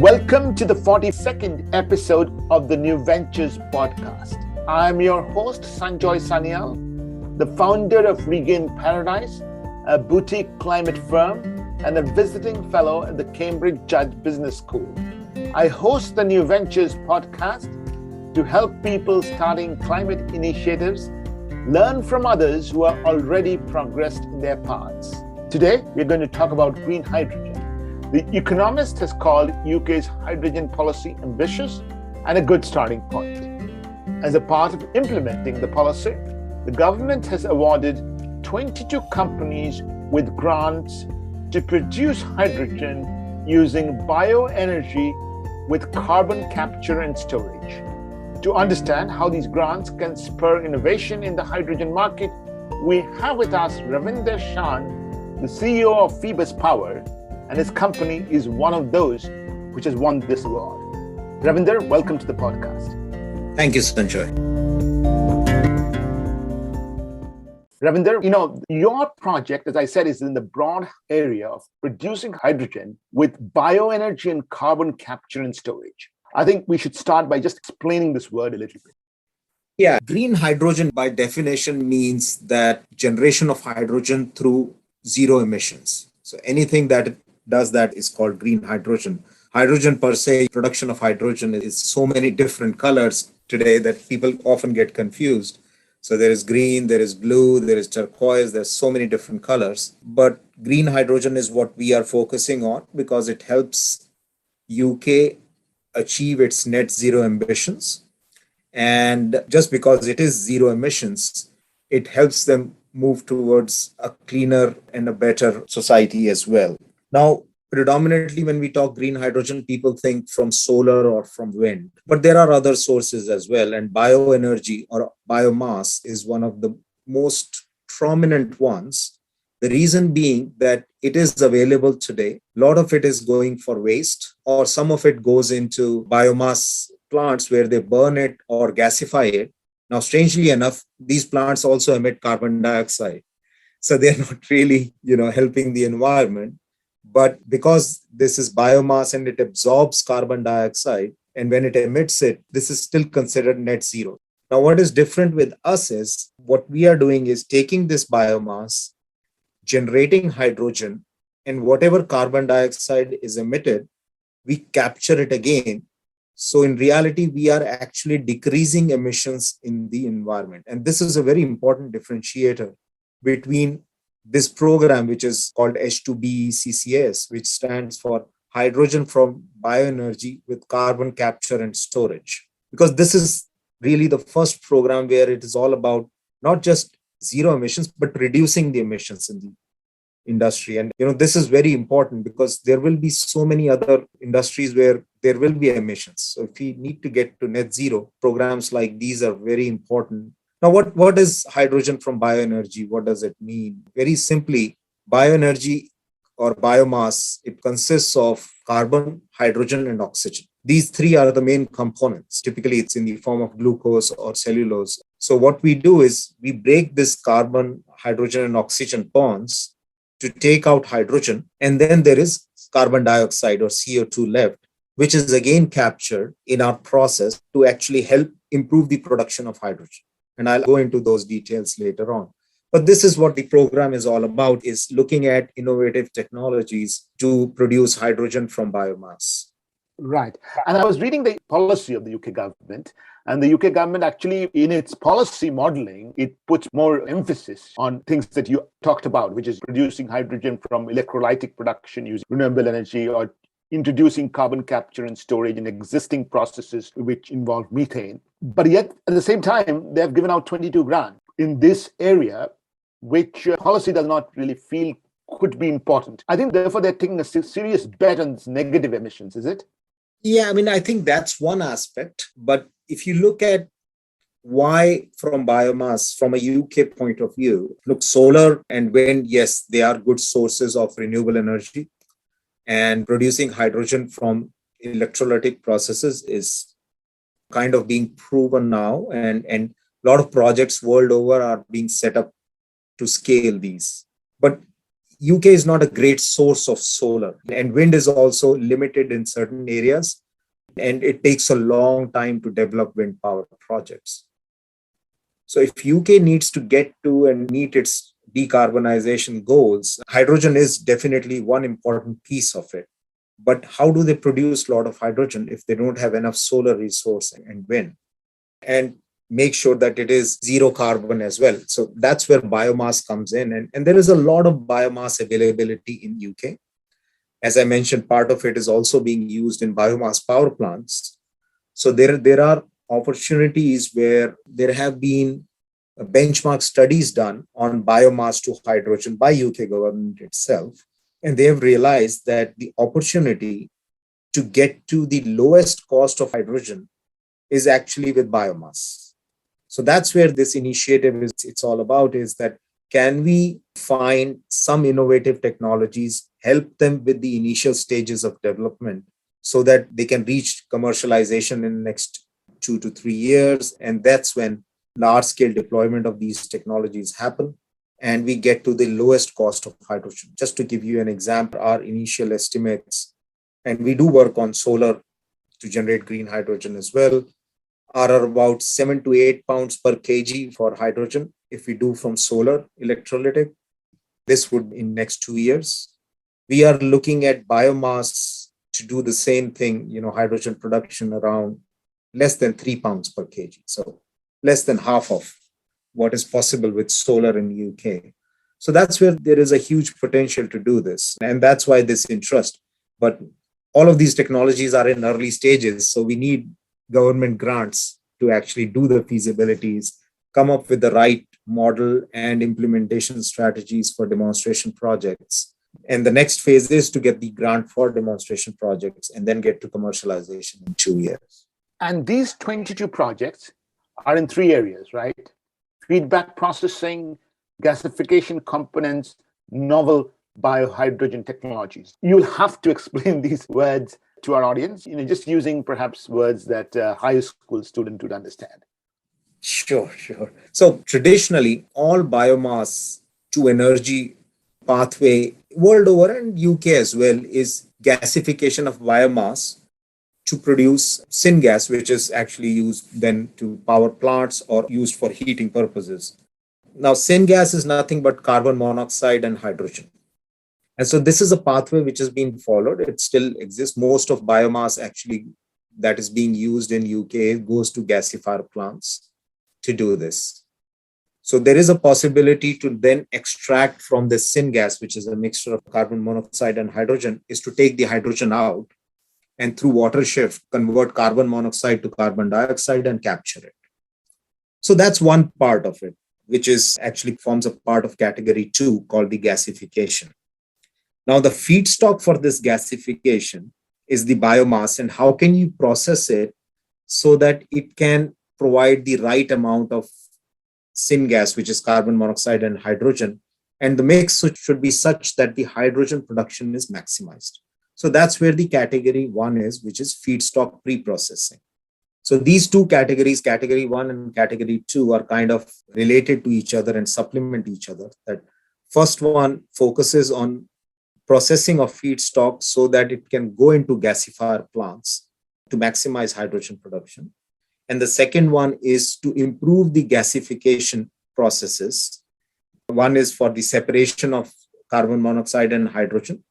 Welcome to the 42nd episode of the New Ventures podcast. I'm your host, Sanjoy Sanyal, the founder of Regain Paradise, a boutique climate firm, and a visiting fellow at the Cambridge Judge Business School. I host the New Ventures podcast to help people starting climate initiatives learn from others who are already progressed in their paths. Today, we're going to talk about green hydrogen. The Economist has called UK's hydrogen policy ambitious and a good starting point. As a part of implementing the policy, the government has awarded 22 companies with grants to produce hydrogen using bioenergy with carbon capture and storage. To understand how these grants can spur innovation in the hydrogen market, we have with us Ravinder Shan, the CEO of Phoebus Power, and his company is one of those which has won this award. Ravinder, welcome to the podcast. Thank you, Sanjoy. Ravinder, your project, as I said, is in the broad area of producing hydrogen with bioenergy and carbon capture and storage. I think we should start by just explaining this word a little bit. Yeah, green hydrogen by definition means that generation of hydrogen through zero emissions. So anything that does that is called green hydrogen. Hydrogen per se, production of hydrogen is so many different colors today that people often get confused. So there is green, there is blue, there is turquoise, there's so many different colors. But green hydrogen is what we are focusing on because it helps UK achieve its net zero ambitions. And just because it is zero emissions, it helps them move towards a cleaner and a better society as well. Now, predominantly when we talk green hydrogen, people think from solar or from wind, but there are other sources as well. And bioenergy or biomass is one of the most prominent ones. The reason being that it is available today. A lot of it is going for waste, or some of it goes into biomass plants where they burn it or gasify it. Now, strangely enough, these plants also emit carbon dioxide. So they're not really, helping the environment. But because this is biomass and it absorbs carbon dioxide, and when it emits it, this is still considered net zero. Now, what is different with us is what we are doing is taking this biomass, generating hydrogen, and whatever carbon dioxide is emitted, we capture it again. So in reality, we are actually decreasing emissions in the environment. And this is a very important differentiator between this program, which is called H2B CCS, which stands for hydrogen from bioenergy with carbon capture and storage. Because this is really the first program where it is all about not just zero emissions, but reducing the emissions in the industry. And this is very important because there will be so many other industries where there will be emissions. So if we need to get to net zero, programs like these are very important. Now, what is hydrogen from bioenergy? What does it mean? Very simply, bioenergy or biomass, it consists of carbon, hydrogen, and oxygen. These three are the main components. Typically, it's in the form of glucose or cellulose. So what we do is we break this carbon, hydrogen, and oxygen bonds to take out hydrogen, and then there is carbon dioxide or CO2 left, which is again captured in our process to actually help improve the production of hydrogen. And I'll go into those details later on. But this is what the program is all about, is looking at innovative technologies to produce hydrogen from biomass. Right. And I was reading the policy of the UK government, and the UK government actually, in its policy modeling, it puts more emphasis on things that you talked about, which is producing hydrogen from electrolytic production using renewable energy, or introducing carbon capture and storage in existing processes which involve methane. But yet, at the same time, they have given out 22 grants in this area, which policy does not really feel could be important. I think, therefore, they're taking a serious bet on this negative emissions, is it? Yeah, I think that's one aspect. But if you look at why from biomass, from a UK point of view, look, solar and wind, yes, they are good sources of renewable energy. And producing hydrogen from electrolytic processes is kind of being proven now. And a lot of projects world over are being set up to scale these. But UK is not a great source of solar, and wind is also limited in certain areas, and it takes a long time to develop wind power projects. So if UK needs to get to and meet its decarbonization goals, hydrogen is definitely one important piece of it. But how do they produce a lot of hydrogen if they don't have enough solar resource and wind? And make sure that it is zero carbon as well. So that's where biomass comes in. And there is a lot of biomass availability in UK. As I mentioned, part of it is also being used in biomass power plants. So there are opportunities where there have been benchmark studies done on biomass to hydrogen by UK government itself. And they have realized that the opportunity to get to the lowest cost of hydrogen is actually with biomass. So that's where this initiative is, it's all about, is that can we find some innovative technologies, help them with the initial stages of development so that they can reach commercialization in the next 2 to 3 years. And that's when large scale deployment of these technologies happen and we get to the lowest cost of hydrogen. Just to give you an example, our initial estimates, and we do work on solar to generate green hydrogen as well, are about 7 to 8 pounds per kg for hydrogen if we do from solar electrolytic. This would in next 2 years. We are looking at biomass to do the same thing, hydrogen production around less than 3 pounds per kg. So less than half of what is possible with solar in the UK. So that's where there is a huge potential to do this. And that's why this interest. But all of these technologies are in early stages. So we need government grants to actually do the feasibilities, come up with the right model and implementation strategies for demonstration projects. And the next phase is to get the grant for demonstration projects and then get to commercialization in 2 years. And these 22 projects are in 3 areas, right? Feedback processing, gasification components, novel biohydrogen technologies. You'll have to explain these words to our audience, just using perhaps words that a high school student would understand. Sure. So traditionally, all biomass to energy pathway world over and UK as well is gasification of biomass to produce syngas, which is actually used then to power plants or used for heating purposes. Now, syngas is nothing but carbon monoxide and hydrogen. And so this is a pathway which has been followed. It still exists. Most of biomass actually that is being used in UK goes to gasifier plants to do this. So there is a possibility to then extract from the syngas, which is a mixture of carbon monoxide and hydrogen, is to take the hydrogen out and through water shift, convert carbon monoxide to carbon dioxide and capture it. So that's one part of it, which is actually forms a part of category 2 called the gasification. Now, the feedstock for this gasification is the biomass, and how can you process it so that it can provide the right amount of syngas, which is carbon monoxide and hydrogen, and the mix should be such that the hydrogen production is maximized. So that's where the category 1 is, which is feedstock pre-processing. So these two categories, category 1 and category 2, are kind of related to each other and supplement each other. That first one focuses on processing of feedstock so that it can go into gasifier plants to maximize hydrogen production. And the second one is to improve the gasification processes. One is for the separation of carbon monoxide and hydrogen,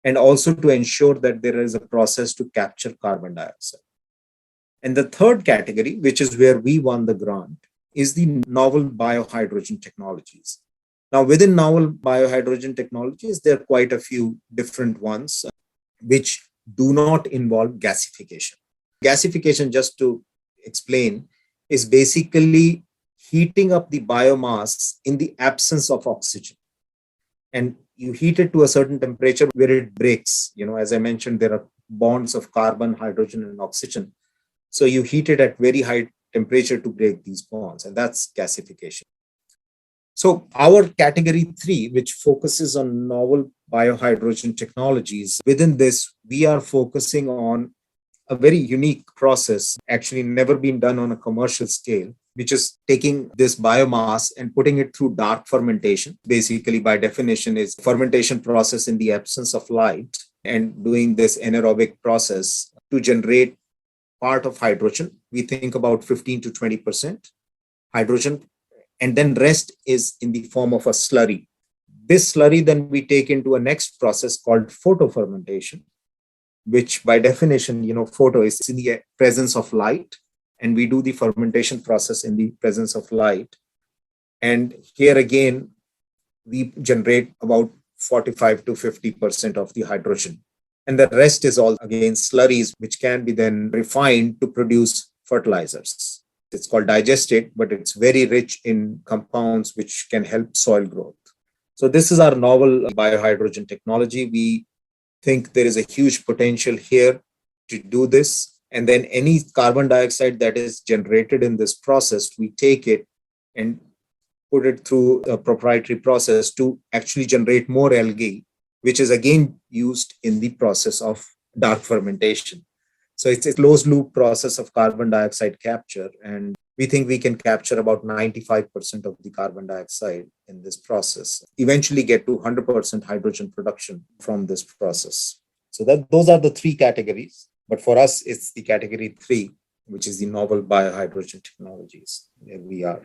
and also to ensure that there is a process to capture carbon dioxide. And the third category, which is where we won the grant, is the novel biohydrogen technologies. Now, within novel biohydrogen technologies, there are quite a few different ones which do not involve gasification. Gasification, just to explain, is basically heating up the biomass in the absence of oxygen. And you heat it to a certain temperature where it breaks. As I mentioned, there are bonds of carbon, hydrogen, and oxygen. So you heat it at very high temperature to break these bonds, and that's gasification. So our category 3, which focuses on novel biohydrogen technologies, within this, we are focusing on a very unique process, actually never been done on a commercial scale, which is taking this biomass and putting it through dark fermentation. Basically, by definition, is fermentation process in the absence of light, and doing this anaerobic process to generate part of hydrogen. We think about 15 to 20% hydrogen, and then rest is in the form of a slurry. This slurry then we take into a next process called photofermentation, which by definition, photo is in the presence of light, and we do the fermentation process in the presence of light. And here again, we generate about 45 to 50% of the hydrogen. And the rest is all again slurries, which can be then refined to produce fertilizers. It's called digestate, but it's very rich in compounds which can help soil growth. So this is our novel biohydrogen technology. We think there is a huge potential here to do this. And then any carbon dioxide that is generated in this process, we take it and put it through a proprietary process to actually generate more algae, which is again used in the process of dark fermentation. So it's a closed loop process of carbon dioxide capture. And we think we can capture about 95% of the carbon dioxide in this process, eventually get to 100% hydrogen production from this process. So those are the three categories. But for us, it's the category 3, which is the novel biohydrogen technologies where we are.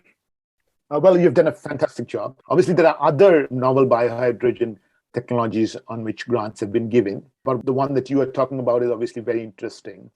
Well, you've done a fantastic job. Obviously, there are other novel biohydrogen technologies on which grants have been given, but the one that you are talking about is obviously very interesting.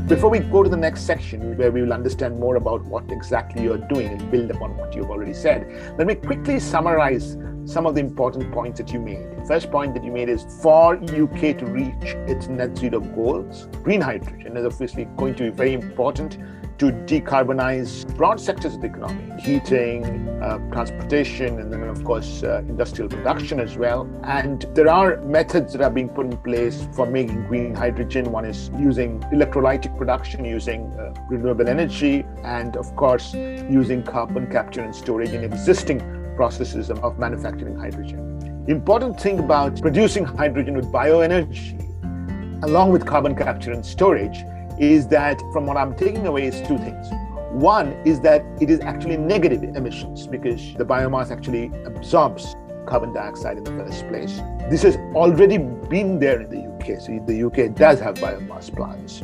Before we go to the next section, where we will understand more about what exactly you're doing and build upon what you've already said, let me quickly summarize some of the important points that you made. First point that you made is for UK to reach its net zero goals, green hydrogen is obviously going to be very important to decarbonize broad sectors of the economy, heating, transportation, and then of course industrial production as well. And there are methods that are being put in place for making green hydrogen. One is using electrolytic production, using renewable energy, and of course using carbon capture and storage in existing processes of manufacturing hydrogen. The important thing about producing hydrogen with bioenergy, along with carbon capture and storage, is that from what I'm taking away is two things. One is that it is actually negative emissions because the biomass actually absorbs carbon dioxide in the first place. This has already been there in the UK. So the UK does have biomass plants.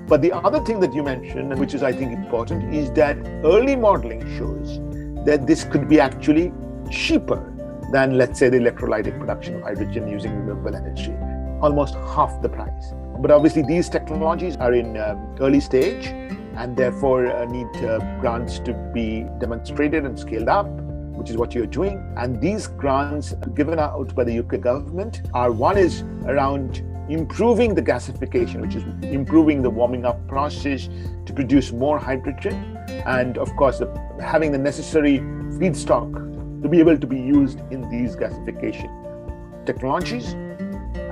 But the other thing that you mentioned, which is I think important, is that early modeling shows that this could be actually cheaper than, let's say, the electrolytic production of hydrogen using renewable energy, almost half the price. But obviously, these technologies are in early stage and therefore need grants to be demonstrated and scaled up, which is what you're doing. And these grants given out by the UK government are, one is around improving the gasification, which is improving the warming up process to produce more hydrogen. And of course, having the necessary feedstock to be able to be used in these gasification technologies.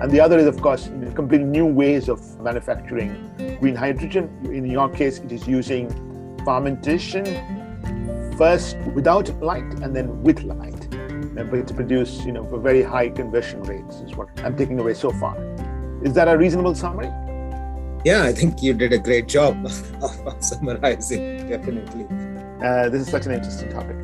And the other is, of course, completely new ways of manufacturing green hydrogen. In your case, it is using fermentation, first without light and then with light, but to produce, for very high conversion rates is what I'm taking away so far. Is that a reasonable summary? Yeah, I think you did a great job of summarizing, definitely. This is such an interesting topic.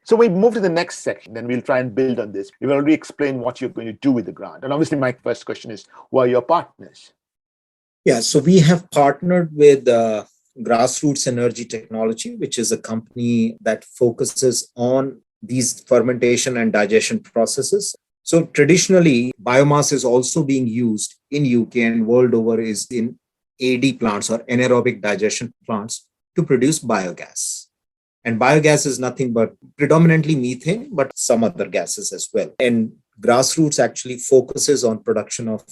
So we move to the next section and we'll try and build on this. We've already explained what you're going to do with the grant. And obviously my first question is, who are your partners? Yeah, so we have partnered with Grassroots Energy Technology, which is a company that focuses on these fermentation and digestion processes. So traditionally, biomass is also being used in UK and world over is in AD plants or anaerobic digestion plants to produce biogas. And biogas is nothing but predominantly methane, but some other gases as well. And Grassroots actually focuses on production of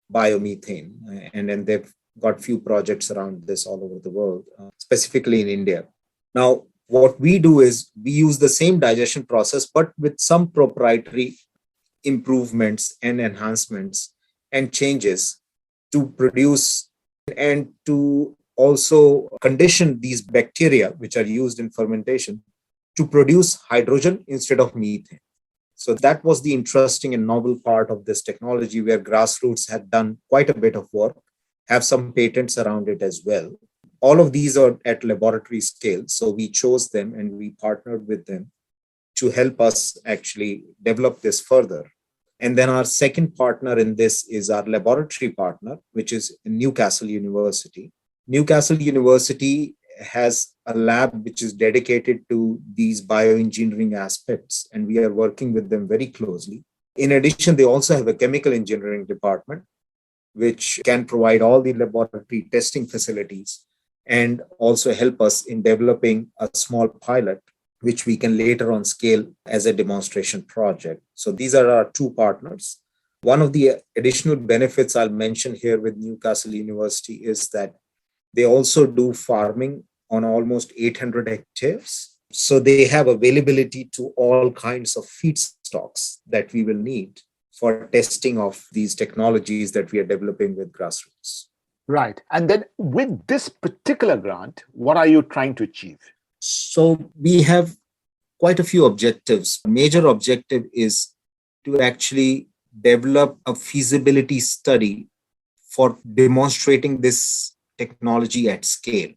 biomethane. And then they've got few projects around this all over the world, specifically in India. Now, what we do is we use the same digestion process, but with some proprietary improvements and enhancements and changes to produce and to also condition these bacteria, which are used in fermentation, to produce hydrogen instead of methane. So that was the interesting and novel part of this technology, where grassroots had done quite a bit of work, have some patents around it as well. All of these are at laboratory scale. So we chose them and we partnered with them to help us actually develop this further. And then our second partner in this is our laboratory partner, which is Newcastle University. Newcastle University has a lab which is dedicated to these bioengineering aspects, and we are working with them very closely. In addition, they also have a chemical engineering department, which can provide all the laboratory testing facilities and also help us in developing a small pilot, which we can later on scale as a demonstration project. So these are our two partners. One of the additional benefits I'll mention here with Newcastle University is that they also do farming on almost 800 hectares. So they have availability to all kinds of feedstocks that we will need for testing of these technologies that we are developing with grassroots. Right. And then with this particular grant, what are you trying to achieve? So we have quite a few objectives. A major objective is to actually develop a feasibility study for demonstrating this technology at scale.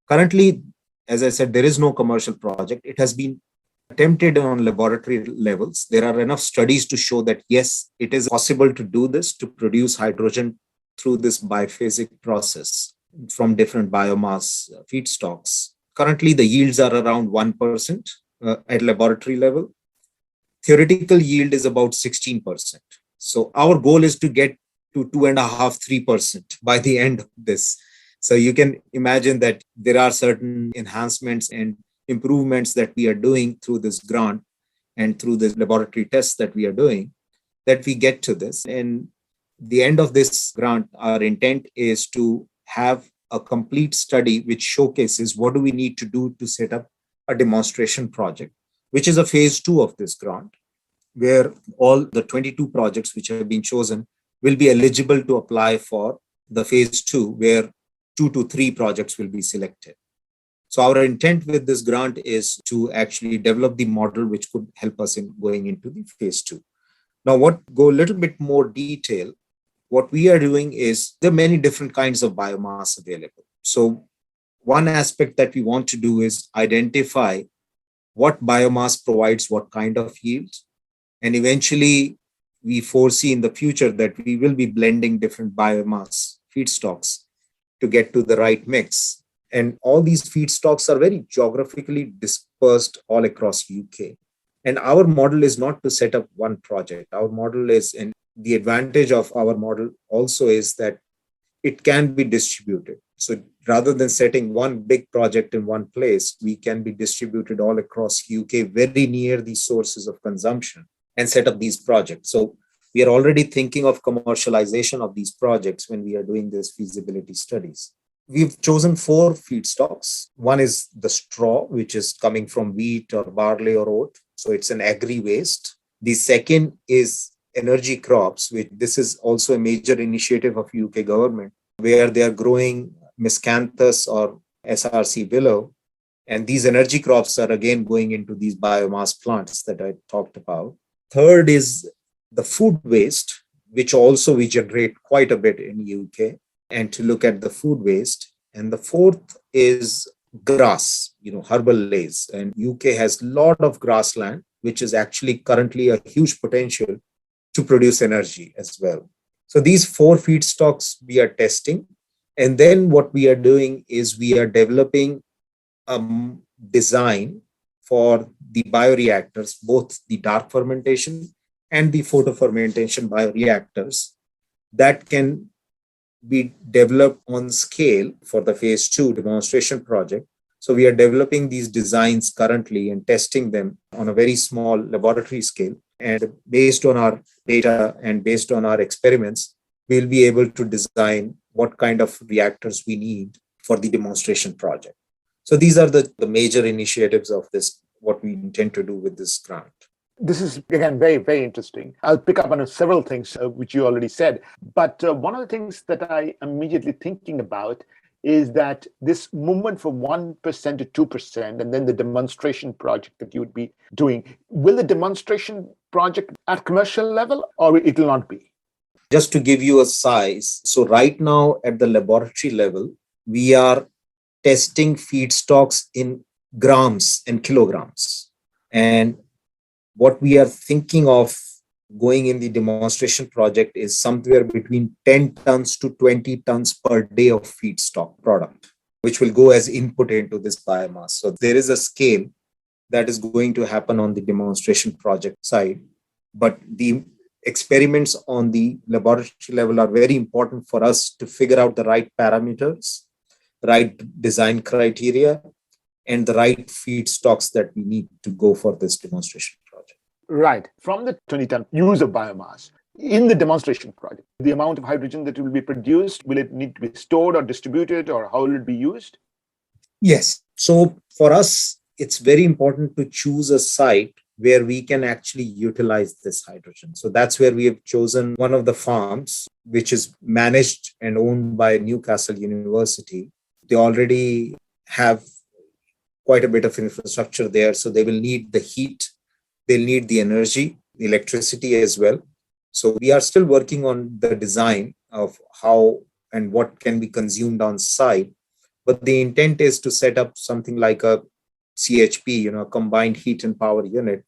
Currently, as I said, there is no commercial project. It has been attempted on laboratory levels. There are enough studies to show that, yes, it is possible to do this, to produce hydrogen through this biphasic process from different biomass feedstocks. Currently, the yields are around 1% at laboratory level. Theoretical yield is about 16%. So our goal is to get to 2.5-3% by the end of this. So you can imagine that there are certain enhancements and improvements that we are doing through this grant and through the laboratory tests that we are doing, that we get to this. And the end of this grant, our intent is to have a complete study which showcases what do we need to do to set up a demonstration project, which is a phase 2 of this grant, where all the 22 projects which have been chosen will be eligible to apply for the phase 2, where 2 to 3 projects will be selected. So our intent with this grant is to actually develop the model which could help us in going into the phase 2. Now, go a little bit more detail, what we are doing is there are many different kinds of biomass available. So one aspect that we want to do is identify what biomass provides what kind of yield. And eventually, we foresee in the future that we will be blending different biomass feedstocks to get to the right mix. And all these feedstocks are very geographically dispersed all across UK. And our model is not to set up one project. Our model is, and the advantage of our model also is that it can be distributed. So rather than setting one big project in one place, we can be distributed all across UK, very near the sources of consumption, and set up these projects. So we are already thinking of commercialization of these projects when we are doing these feasibility studies. We've chosen 4 feedstocks. One is the straw, which is coming from wheat or barley or oat. So it's an agri-waste. The second is energy crops, which this is also a major initiative of UK government, where they are growing miscanthus or SRC willow. And these energy crops are again going into these biomass plants that I talked about. Third is the food waste, which also we generate quite a bit in UK, and to look at the food waste. And the fourth is grass, herbal lays. And UK has a lot of grassland, which is actually currently a huge potential to produce energy as well. So these 4 feedstocks we are testing. And then what we are doing is we are developing a design for the bioreactors, both the dark fermentation and the photofermentation bioreactors that can be developed on scale for the phase 2 demonstration project. So we are developing these designs currently and testing them on a very small laboratory scale. And based on our data and based on our experiments, we'll be able to design what kind of reactors we need for the demonstration project. So these are the major initiatives of this, what we intend to do with this grant. This is, again, very, very interesting. I'll pick up on several things which you already said. But one of the things that I am immediately thinking about is that this movement from 1% to 2%, and then the demonstration project that you would be doing, will the demonstration project at commercial level, or it will not be? Just to give you a size, so right now at the laboratory level, we are testing feedstocks in grams and kilograms. And what we are thinking of going in the demonstration project is somewhere between 10 tons to 20 tons per day of feedstock product, which will go as input into this biomass. So there is a scale that is going to happen on the demonstration project side. But the experiments on the laboratory level are very important for us to figure out the right parameters, right design criteria, and the right feedstocks that we need to go for this demonstration project. Right. From the 20-ton use of biomass in the demonstration project, the amount of hydrogen that will be produced, will it need to be stored or distributed, or how will it be used? Yes. So for us, it's very important to choose a site where we can actually utilize this hydrogen. So that's where we have chosen one of the farms, which is managed and owned by Newcastle University. They already have quite a bit of infrastructure there. So they will need the heat, they'll need the energy, the electricity as well. So we are still working on the design of how and what can be consumed on site. But the intent is to set up something like a CHP, combined heat and power unit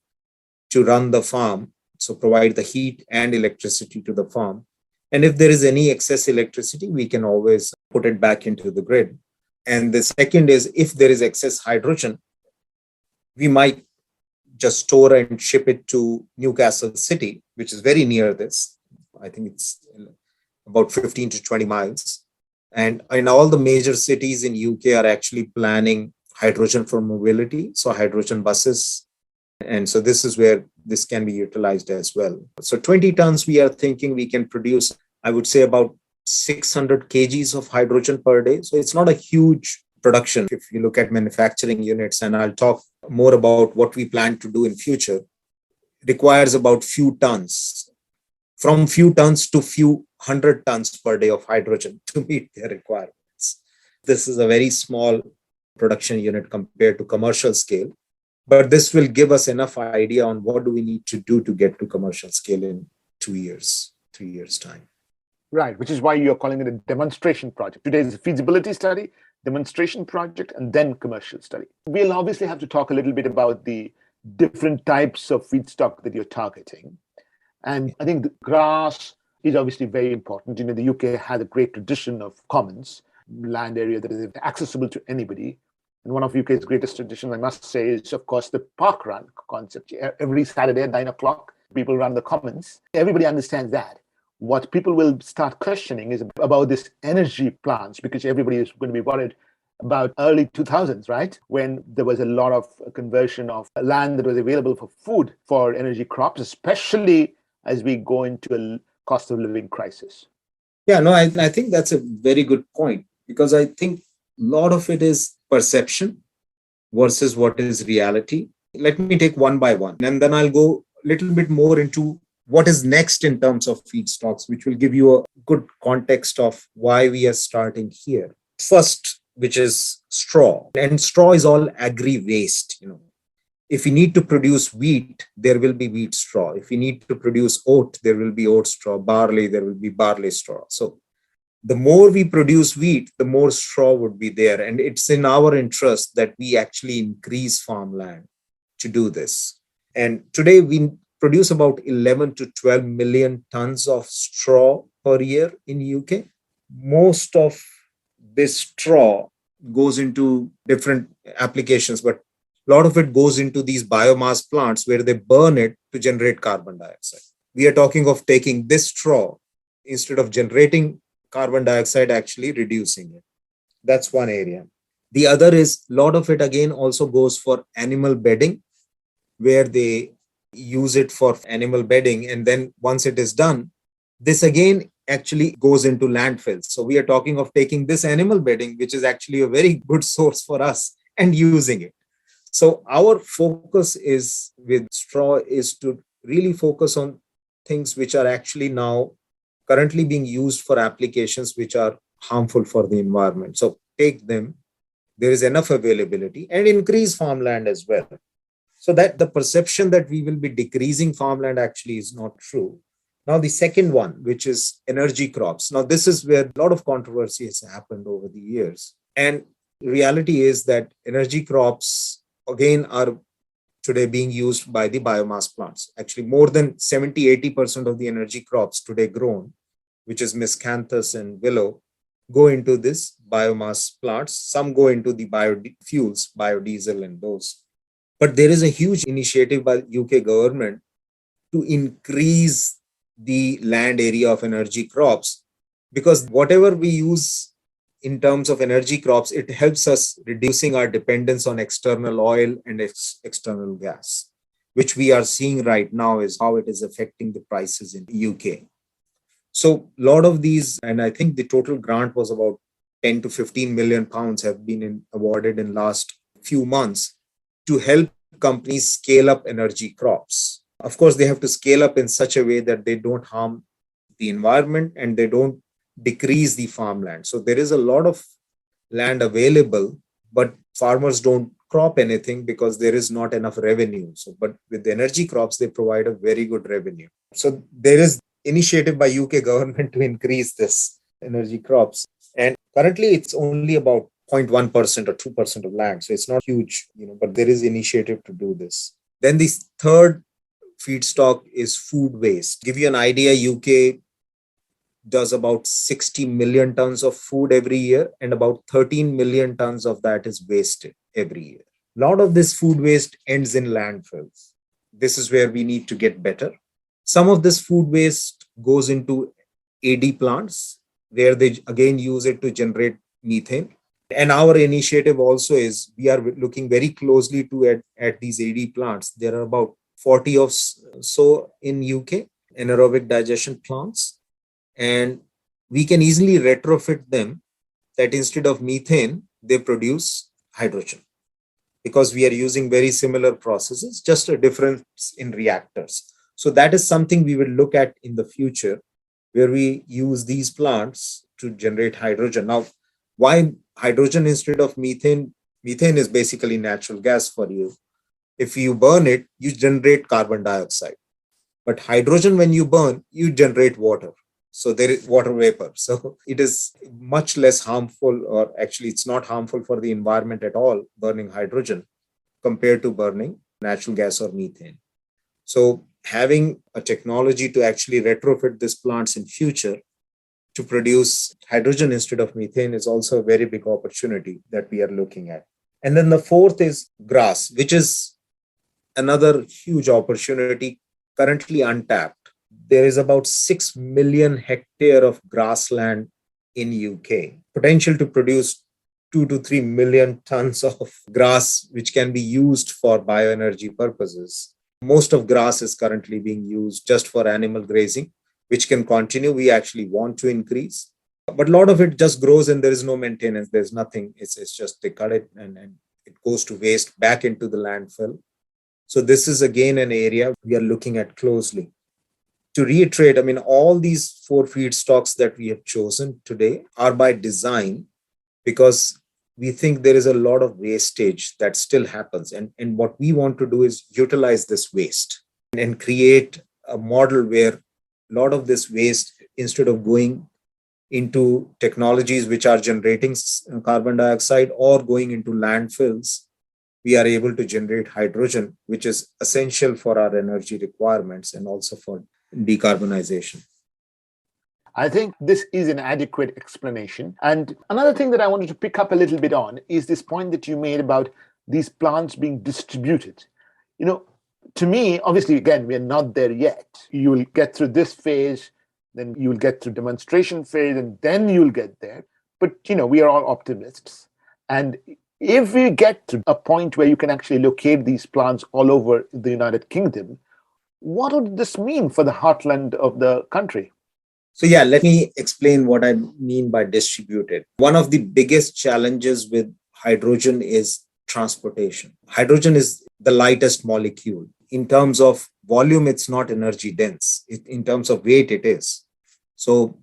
to run the farm. So provide the heat and electricity to the farm. And if there is any excess electricity, we can always put it back into the grid. And the second is, if there is excess hydrogen, we might just store and ship it to Newcastle City, which is very near this. I think it's about 15 to 20 miles. And in all the major cities in UK are actually planning hydrogen for mobility, so hydrogen buses. And so this is where this can be utilized as well. So 20 tons, we are thinking we can produce, I would say, about 600 kgs of hydrogen per day. So it's not a huge production if you look at manufacturing units, and I'll talk more about what we plan to do in future. It requires about few tons, from few tons to few hundred tons per day of hydrogen to meet their requirements. This is a very small production unit compared to commercial scale, but this will give us enough idea on what do we need to do to get to commercial scale in 2 years, 3 years time. Right, which is why you're calling it a demonstration project. Today is a feasibility study, demonstration project, and then commercial study. We'll obviously have to talk a little bit about the different types of feedstock that you're targeting. And I think the grass is obviously very important. The UK has a great tradition of commons, land area that is accessible to anybody. And one of UK's greatest traditions, I must say, is, of course, the park run concept. Every Saturday at 9 o'clock, people run the commons. Everybody understands that. What people will start questioning is about this energy plants, because everybody is going to be worried about early 2000s, right? When there was a lot of conversion of land that was available for food for energy crops, especially as we go into a cost of living crisis. Yeah, no, I think that's a very good point, because I think a lot of it is perception versus what is reality. Let me take one by one, and then I'll go a little bit more into what is next in terms of feedstocks, which will give you a good context of why we are starting here. First, which is straw. And straw is all agri waste. If you need to produce wheat, there will be wheat straw. If you need to produce oat, there will be oat straw. Barley, there will be barley straw. So the more we produce wheat, the more straw would be there. And it's in our interest that we actually increase farmland to do this. And today we produce about 11 to 12 million tons of straw per year in UK. Most of this straw goes into different applications, but a lot of it goes into these biomass plants where they burn it to generate carbon dioxide. We are talking of taking this straw, instead of generating carbon dioxide, actually reducing it. That's one area. The other is, a lot of it again also goes for animal bedding, where they use it for animal bedding. And then once it is done, this again actually goes into landfills. So we are talking of taking this animal bedding, which is actually a very good source for us, and using it. So our focus is with straw is to really focus on things which are actually now currently being used for applications which are harmful for the environment. So take them, there is enough availability, and increase farmland as well. So that the perception that we will be decreasing farmland actually is not true. Now, the second one, which is energy crops. Now, this is where a lot of controversy has happened over the years. And reality is that energy crops, again, are today being used by the biomass plants. Actually, more than 70-80% of the energy crops today grown, which is miscanthus and willow, go into this biomass plants. Some go into the biofuels, biodiesel and those. But there is a huge initiative by the UK government to increase the land area of energy crops, because whatever we use in terms of energy crops, it helps us reducing our dependence on external oil and external gas, which we are seeing right now is how it is affecting the prices in the UK. So a lot of these, and I think the total grant was about 10 to 15 million pounds have been awarded in last few months to help companies scale up energy crops. Of course, they have to scale up in such a way that they don't harm the environment and they don't decrease the farmland. So there is a lot of land available, but farmers don't crop anything because there is not enough revenue. So, but with the energy crops, they provide a very good revenue. So there is initiative by UK government to increase this energy crops. And currently it's only about 0.1% or 2% of land. So it's not huge, but there is initiative to do this. Then the third feedstock is food waste. To give you an idea, UK does about 60 million tons of food every year, and about 13 million tons of that is wasted every year. A lot of this food waste ends in landfills. This is where we need to get better. Some of this food waste goes into AD plants, where they again use it to generate methane. And our initiative also is we are looking very closely to at these AD plants. There are about 40 of so in UK, anaerobic digestion plants. And we can easily retrofit them that instead of methane, they produce hydrogen, because we are using very similar processes, just a difference in reactors. So that is something we will look at in the future, where we use these plants to generate hydrogen. Now, why hydrogen instead of methane? Methane is basically natural gas for you. If you burn it, you generate carbon dioxide. But hydrogen, when you burn, you generate water. So there is water vapor. So it is much less harmful, or actually it's not harmful for the environment at all, burning hydrogen compared to burning natural gas or methane. So having a technology to actually retrofit these plants in future to produce hydrogen instead of methane is also a very big opportunity that we are looking at. And then the fourth is grass, which is another huge opportunity currently untapped. There is about 6 million hectare of grassland in UK, potential to produce 2 to 3 million tons of grass, which can be used for bioenergy purposes. Most of grass is currently being used just for animal grazing, which can continue. We actually want to increase, but a lot of it just grows and there is no maintenance. There's nothing. It's just they cut it and it goes to waste back into the landfill. So this is again an area we are looking at closely. To reiterate, I mean, all these four feedstocks that we have chosen today are by design, because we think there is a lot of wastage that still happens. And what we want to do is utilize this waste and create a model where a lot of this waste, instead of going into technologies which are generating carbon dioxide or going into landfills, we are able to generate hydrogen, which is essential for our energy requirements and also for decarbonization. I think this is an adequate explanation. And another thing that I wanted to pick up a little bit on is this point that you made about these plants being distributed. To me, obviously, again, we're not there yet. You will get through this phase, then you will get through demonstration phase, and then you'll get there. But, we are all optimists. And if we get to a point where you can actually locate these plants all over the United Kingdom, what would this mean for the heartland of the country? So let me explain what I mean by distributed. One of the biggest challenges with hydrogen is transportation. Hydrogen is the lightest molecule. In terms of volume, it's not energy dense. In terms of weight, it is. So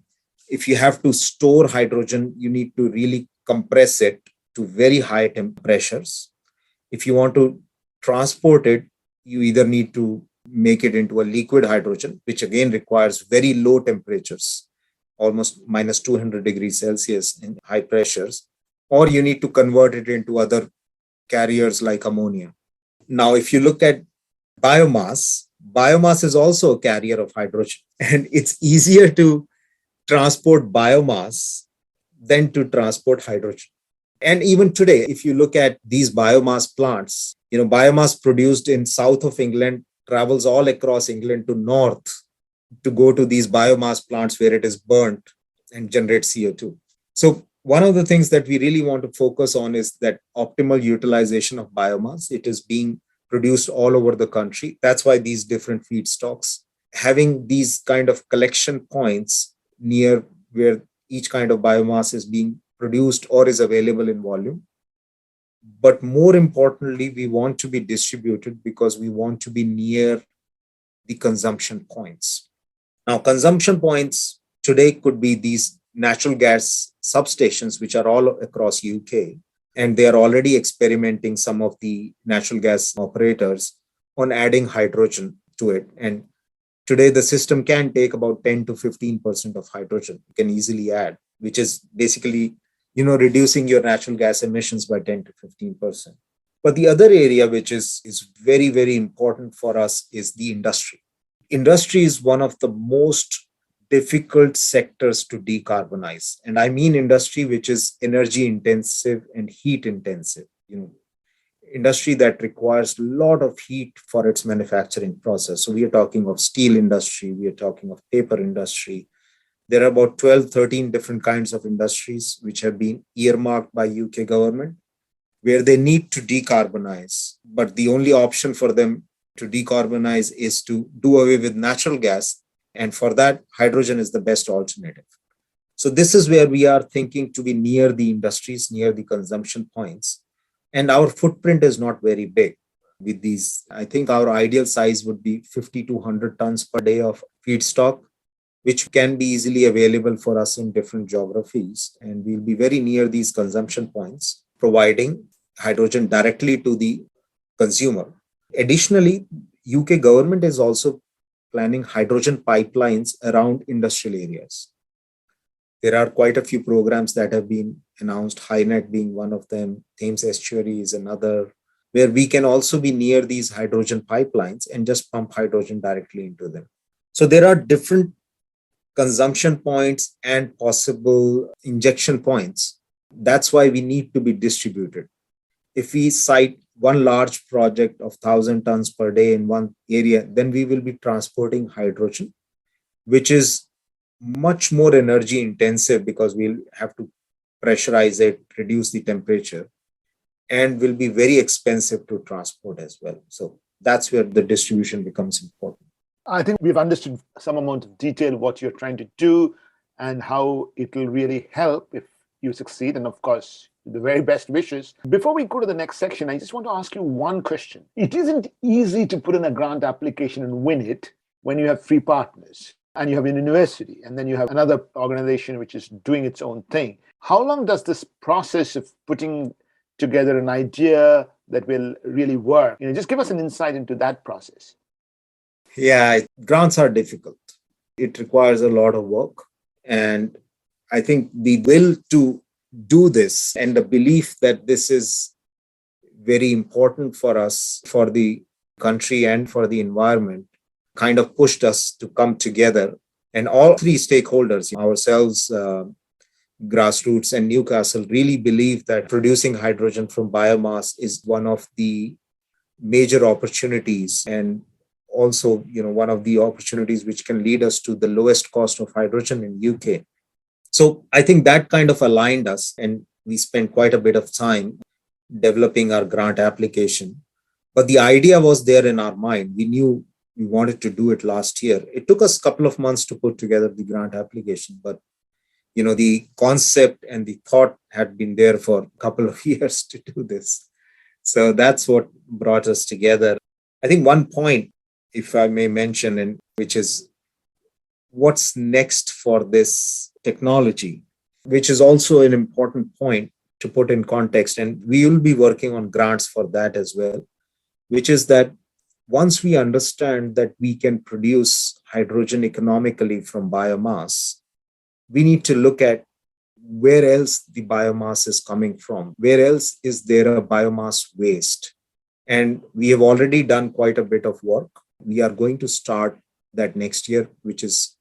if you have to store hydrogen, you need to really compress it to very high temperatures. If you want to transport it, you either need to make it into a liquid hydrogen, which again requires very low temperatures, almost minus 200 degrees Celsius in high pressures, or you need to convert it into other carriers like ammonia. Now, if you look at biomass is also a carrier of hydrogen, and it's easier to transport biomass than to transport hydrogen. And even today, if you look at these biomass plants, biomass produced in south of England travels all across England to north to go to these biomass plants where it is burnt and generate CO2. So one of the things that we really want to focus on is that optimal utilization of biomass. It is being produced all over the country. That's why these different feedstocks, having these kind of collection points near where each kind of biomass is being produced or is available in volume. But more importantly, we want to be distributed because we want to be near the consumption points. Now, consumption points today could be these natural gas substations, which are all across UK, and they are already experimenting, some of the natural gas operators, on adding hydrogen to it. And today, the system can take about 10 to 15% of hydrogen. You can easily add, which is basically, reducing your natural gas emissions by 10 to 15%. But the other area, which is very, very important for us, is the industry. Industry is one of the most difficult sectors to decarbonize. And I mean industry which is energy intensive and heat intensive. Industry that requires a lot of heat for its manufacturing process. So we are talking of steel industry, we are talking of paper industry. There are about 12, 13 different kinds of industries which have been earmarked by UK government where they need to decarbonize. But the only option for them to decarbonize is to do away with natural gas. And for that, hydrogen is the best alternative. So this is where we are thinking to be near the industries, near the consumption points. And our footprint is not very big with these. I think our ideal size would be 50 to 100 tons per day of feedstock, which can be easily available for us in different geographies. And we'll be very near these consumption points, providing hydrogen directly to the consumer. Additionally, UK government is also planning hydrogen pipelines around industrial areas. There are quite a few programs that have been announced, HyNet being one of them, Thames Estuary is another, where we can also be near these hydrogen pipelines and just pump hydrogen directly into them. So there are different consumption points and possible injection points. That's why we need to be distributed. If we cite one large project of 1,000 tons per day in one area, then we will be transporting hydrogen, which is much more energy intensive because we'll have to pressurize it, reduce the temperature, and will be very expensive to transport as well. So that's where the distribution becomes important. I think we've understood some amount of detail what you're trying to do and how it will really help if you succeed. And of course, the very best wishes. Before we go to the next section, I just want to ask you one question. It isn't easy to put in a grant application and win it when you have three partners and you have a university and then you have another organization which is doing its own thing. How long does this process of putting together an idea that will really work? Just give us an insight into that process. Yeah, grants are difficult. It requires a lot of work. And I think the will to do this and the belief that this is very important for us, for the country and for the environment, kind of pushed us to come together. And all three stakeholders, ourselves, grassroots and Newcastle, really believe that producing hydrogen from biomass is one of the major opportunities and also, one of the opportunities which can lead us to the lowest cost of hydrogen in UK. So I think that kind of aligned us, and we spent quite a bit of time developing our grant application. But the idea was there in our mind. We knew we wanted to do it last year. It took us a couple of months to put together the grant application, but the concept and the thought had been there for a couple of years to do this. So that's what brought us together. I think one point, if I may mention, and which is what's next for this technology, which is also an important point to put in context. And we will be working on grants for that as well. which is that once we understand that we can produce hydrogen economically from biomass, we need to look at where else the biomass is coming from, where else is there a biomass waste. And we have already done quite a bit of work. We are going to start that next year, which is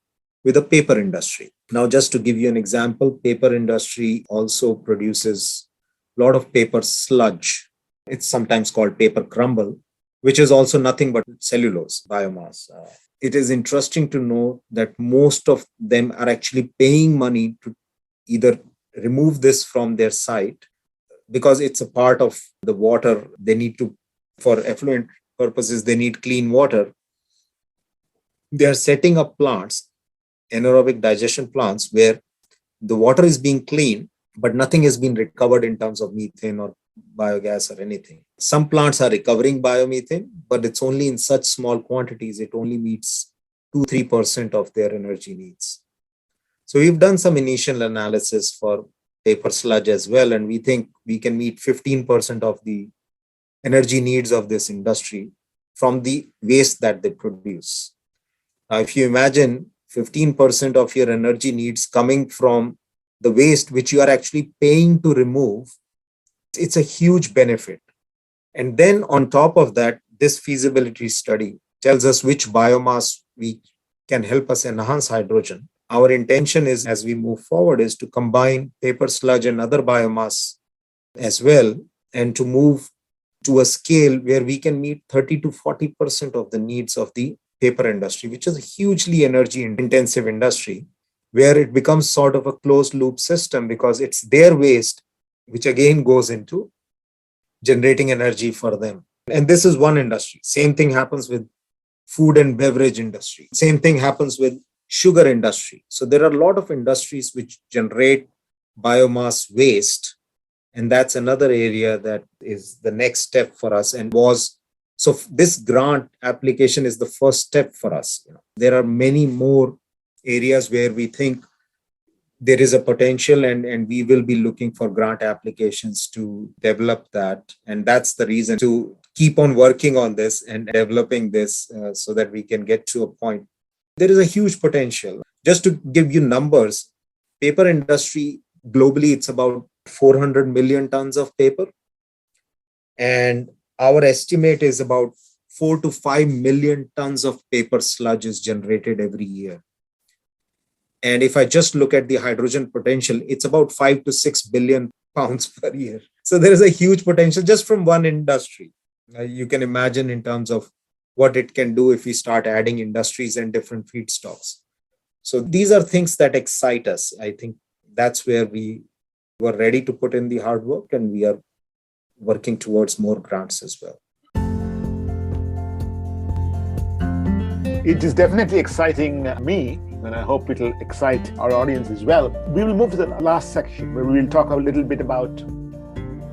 with the paper industry. Now, just to give you an example, paper industry also produces a lot of paper sludge. It's sometimes called paper crumble, which is also nothing but cellulose biomass. It is interesting to know that most of them are actually paying money to either remove this from their site because it's a part of the water they need to, for effluent purposes, they need clean water. They are setting up plants, anaerobic digestion plants, where the water is being cleaned, but nothing has been recovered in terms of methane or biogas or anything. Some plants are recovering biomethane, but it's only in such small quantities. It only meets 2-3% of their energy needs. So we've done some initial analysis for paper sludge as well, and we think we can meet 15% of the energy needs of this industry from the waste that they produce. Now, if you imagine 15% of your energy needs coming from the waste which you are actually paying to remove, it's a huge benefit. And then on top of that, this feasibility study tells us which biomass we can help us enhance hydrogen. Our intention is, as we move forward, is to combine paper sludge and other biomass as well, and to move to a scale where we can meet 30 to 40% of the needs of the paper industry, which is a hugely energy intensive industry, where it becomes sort of a closed loop system because it's their waste, which again goes into generating energy for them. And this is one industry. Same thing happens with food and beverage industry. Same thing happens with sugar industry. So there are a lot of industries which generate biomass waste. And that's another area that is the next step for us and was. So this grant application is the first step for us. There are many more areas where we think there is a potential, and we will be looking for grant applications to develop that. And that's the reason to keep on working on this and developing this so that we can get to a point. There is a huge potential. Just to give you numbers, paper industry globally, it's about 400 million tons of paper. And our estimate is about 4 to 5 million tons of paper sludge is generated every year. And if I just look at the hydrogen potential, it's about 5 to 6 billion pounds per year. So there is a huge potential just from one industry. You can imagine in terms of what it can do if we start adding industries and different feedstocks. So these are things that excite us. I think that's where we were ready to put in the hard work, and we are working towards more grants as well. It is definitely exciting me, and I hope it'll excite our audience as well. We will move to the last section where we will talk a little bit about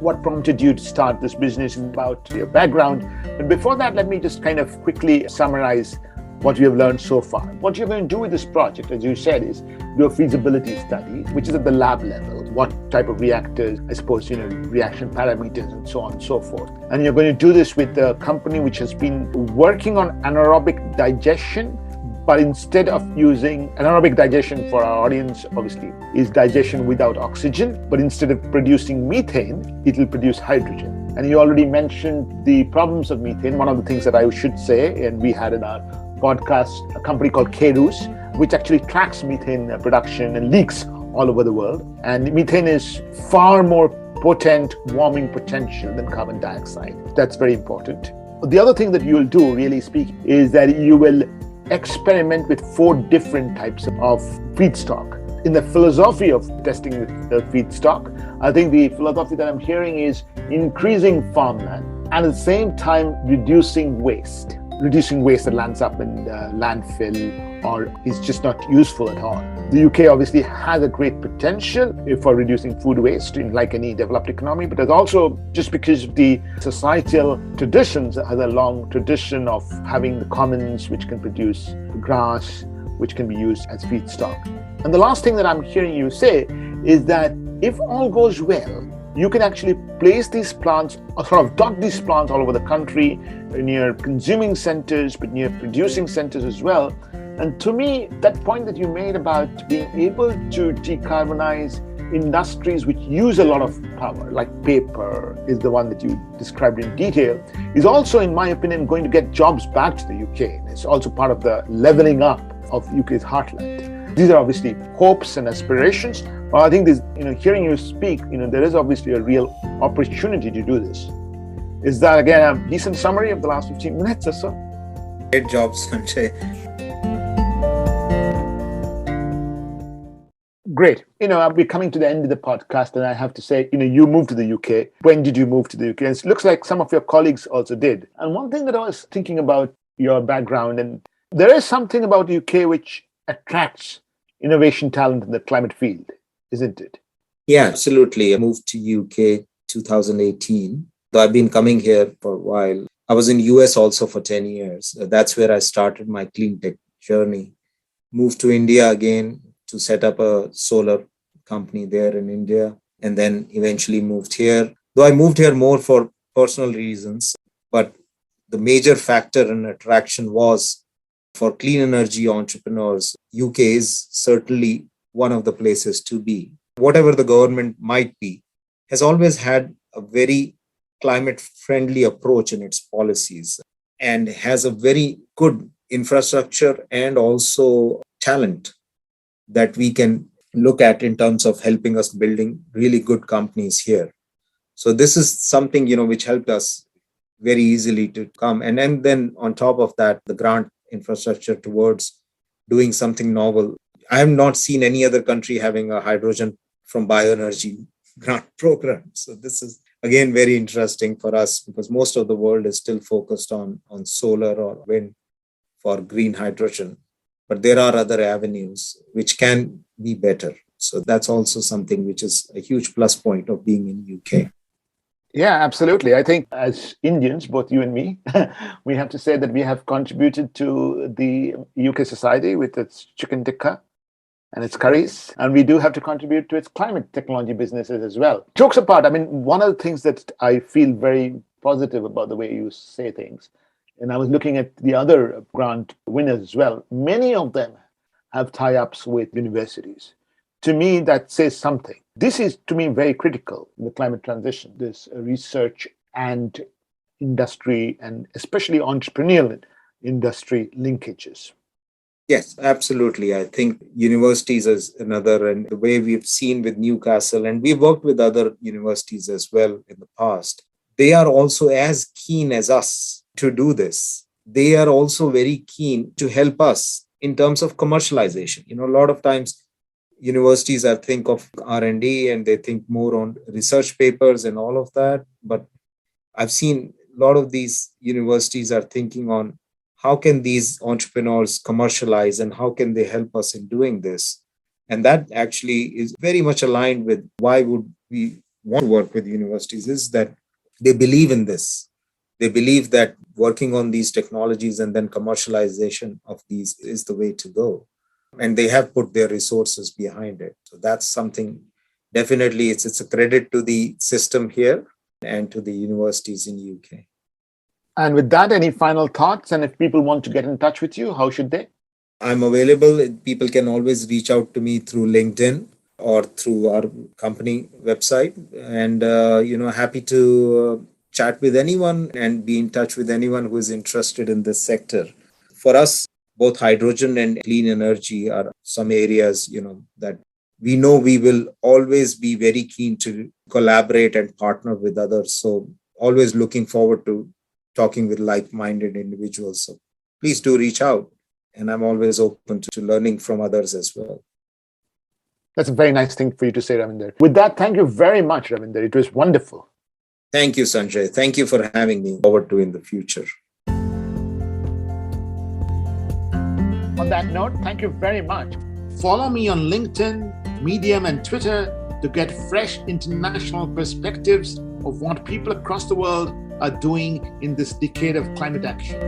what prompted you to start this business and about your background. But before that, let me just kind of quickly summarize what we have learned so far. What you're going to do with this project, as you said, is do a feasibility study, which is at the lab level. What type of reactors, I suppose, reaction parameters and so on and so forth. And you're going to do this with a company which has been working on anaerobic digestion, but instead of using anaerobic digestion, for our audience, obviously, is digestion without oxygen, but instead of producing methane, it will produce hydrogen. And you already mentioned the problems of methane. One of the things that I should say, and we had in our podcast, a company called Kerus, which actually tracks methane production and leaks all over the world. And methane is far more potent warming potential than carbon dioxide. That's very important. The other thing that you'll do, really speaking, is that you will experiment with 4 different types of feedstock. In the philosophy of testing the feedstock, I think the philosophy that I'm hearing is increasing farmland and at the same time reducing waste that lands up in the landfill or is just not useful at all. The UK obviously has a great potential for reducing food waste like any developed economy, but it's also just because the societal traditions has a long tradition of having the commons which can produce grass, which can be used as feedstock. And the last thing that I'm hearing you say is that if all goes well, you can actually place these plants or sort of dot these plants all over the country, near consuming centers, but near producing centers as well. And to me, that point that you made about being able to decarbonize industries which use a lot of power, like paper is the one that you described in detail, is also, in my opinion, going to get jobs back to the UK. And it's also part of the levelling up of UK's heartland. These are obviously hopes and aspirations. But I think this, hearing you speak, there is obviously a real opportunity to do this. Is that, again, a decent summary of the last 15 minutes or so? Great job, Sanjay. Great. I'll be coming to the end of the podcast, and I have to say, you moved to the UK. When did you move to the UK? And it looks like some of your colleagues also did. And one thing that I was thinking about your background, and there is something about the UK which attracts innovation talent in the climate field, isn't it? Yeah, absolutely. I moved to UK 2018. Though I've been coming here for a while. I was in US also for 10 years. That's where I started my clean tech journey. Moved to India again to set up a solar company there in India, and then eventually moved here. Though I moved here more for personal reasons, but the major factor in attraction was for clean energy entrepreneurs. UK is certainly one of the places to be. Whatever the government might be, has always had a very climate-friendly approach in its policies and has a very good infrastructure and also talent that we can look at in terms of helping us building really good companies here. So this is something, which helped us very easily to come. And then on top of that, the grant infrastructure towards doing something novel. I have not seen any other country having a hydrogen from bioenergy grant program. So this is, again, very interesting for us because most of the world is still focused on solar or wind for green hydrogen. But there are other avenues which can be better. So that's also something which is a huge plus point of being in UK. Yeah, absolutely. I think as Indians, both you and me, we have to say that we have contributed to the UK society with its chicken tikka and its curries. And we do have to contribute to its climate technology businesses as well. Jokes apart, one of the things that I feel very positive about the way you say things, and I was looking at the other grant winners as well. Many of them have tie-ups with universities. To me, that says something. This is, to me, very critical in the climate transition, this research and industry, and especially entrepreneurial industry linkages. Yes, absolutely. I think universities is another, and the way we've seen with Newcastle, and we've worked with other universities as well in the past, they are also as keen as us to do this. They are also very keen to help us in terms of commercialization. A lot of times universities think of R&D and they think more on research papers and all of that. But I've seen a lot of these universities are thinking on how can these entrepreneurs commercialize and how can they help us in doing this? And that actually is very much aligned with why would we want to work with universities, is that they believe in this. They believe that working on these technologies and then commercialization of these is the way to go. And they have put their resources behind it. So that's something, definitely, it's a credit to the system here and to the universities in UK. And with that, any final thoughts? And if people want to get in touch with you, how should they? I'm available. People can always reach out to me through LinkedIn or through our company website. And, happy to chat with anyone and be in touch with anyone who is interested in this sector. For us, both hydrogen and clean energy are some areas, that we know we will always be very keen to collaborate and partner with others. So always looking forward to talking with like-minded individuals. So please do reach out. And I'm always open to learning from others as well. That's a very nice thing for you to say, Ravinder. With that, thank you very much, Ravinder. It was wonderful. Thank you, Sanjay. Thank you for having me. Forward to in the future. On that note, thank you very much. Follow me on LinkedIn, Medium, and Twitter to get fresh international perspectives of what people across the world are doing in this decade of climate action.